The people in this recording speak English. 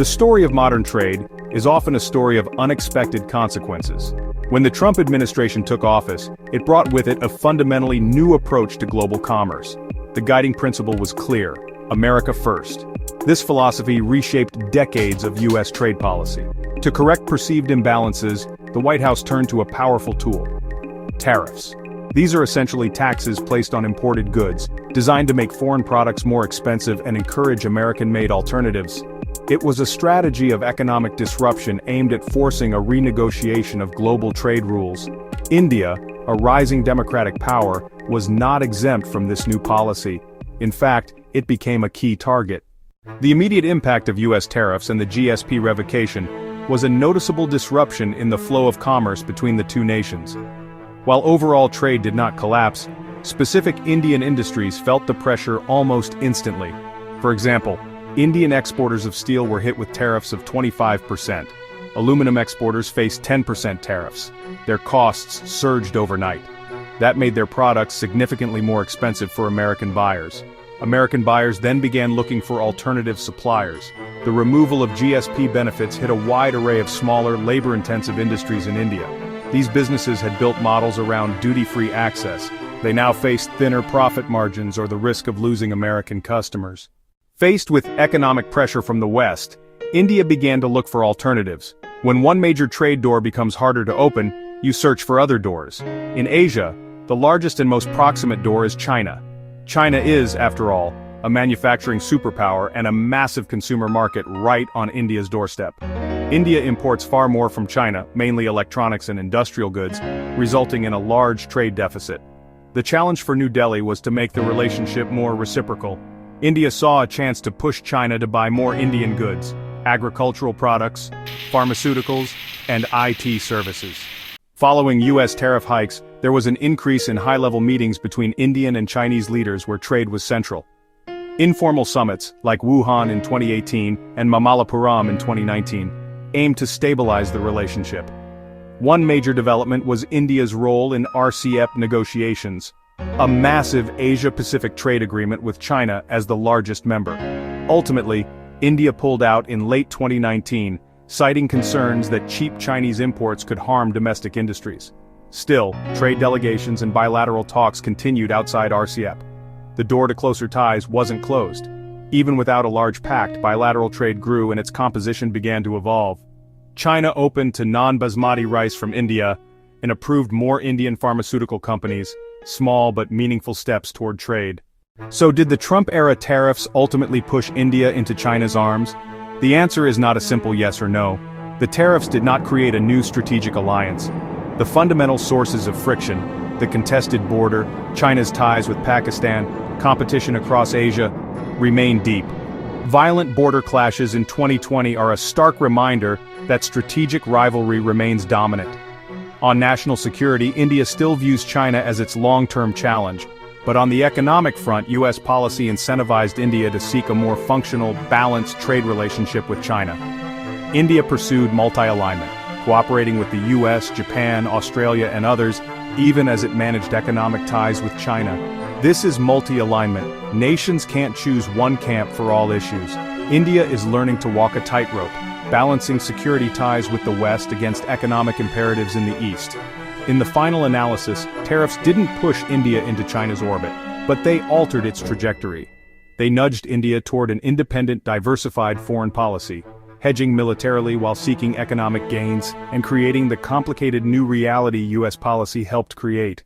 The story of modern trade is often a story of unexpected consequences. When the Trump administration took office, it brought with it a fundamentally new approach to global commerce. The guiding principle was clear: America first. This philosophy reshaped decades of U.S. trade policy. To correct perceived imbalances, the White House turned to a powerful tool: tariffs. These are essentially taxes placed on imported goods, designed to make foreign products more expensive and encourage American-made alternatives. It was a strategy of economic disruption aimed at forcing a renegotiation of global trade rules. India, a rising democratic power, was not exempt from this new policy. In fact, it became a key target. The immediate impact of U.S. tariffs and the GSP revocation was a noticeable disruption in the flow of commerce between the two nations. While overall trade did not collapse, specific Indian industries felt the pressure almost instantly. For example, Indian exporters of steel were hit with tariffs of 25%. Aluminum exporters faced 10% tariffs. Their costs surged overnight. That made their products significantly more expensive for American buyers. American buyers then began looking for alternative suppliers. The removal of GSP benefits hit a wide array of smaller, labor-intensive industries in India. These businesses had built models around duty-free access. They now faced thinner profit margins or the risk of losing American customers. Faced with economic pressure from the West, India began to look for alternatives. When one major trade door becomes harder to open, you search for other doors. In Asia, the largest and most proximate door is China. China is, after all, a manufacturing superpower and a massive consumer market right on India's doorstep. India imports far more from China, mainly electronics and industrial goods, resulting in a large trade deficit. The challenge for New Delhi was to make the relationship more reciprocal. India saw a chance to push China to buy more Indian goods: agricultural products, pharmaceuticals, and IT services. Following U.S. tariff hikes, there was an increase in high-level meetings between Indian and Chinese leaders where trade was central. Informal summits, like Wuhan in 2018 and Mamallapuram in 2019, aimed to stabilize the relationship. One major development was India's role in RCEP negotiations, a massive Asia-Pacific trade agreement with China as the largest member. Ultimately, India pulled out in late 2019, citing concerns that cheap Chinese imports could harm domestic industries. Still, trade delegations and bilateral talks continued outside RCEP. The door to closer ties wasn't closed. Even without a large pact, bilateral trade grew and its composition began to evolve. China opened to non-basmati rice from India and approved more Indian pharmaceutical companies, small but meaningful steps toward trade. So did the Trump-era tariffs ultimately push India into China's arms? The answer is not a simple yes or no. The tariffs did not create a new strategic alliance. The fundamental sources of friction, the contested border, China's ties with Pakistan, competition across Asia, remain deep. Violent border clashes in 2020 are a stark reminder that strategic rivalry remains dominant. On national security, India still views China as its long-term challenge. But on the economic front, U.S. policy incentivized India to seek a more functional, balanced trade relationship with China. India pursued multi-alignment, cooperating with the U.S., Japan, Australia, and others, even as it managed economic ties with China. This is multi-alignment. Nations can't choose one camp for all issues. India is learning to walk a tightrope, balancing security ties with the West against economic imperatives in the East. In the final analysis, tariffs didn't push India into China's orbit, but they altered its trajectory. They nudged India toward an independent, diversified foreign policy, hedging militarily while seeking economic gains, and creating the complicated new reality U.S. policy helped create.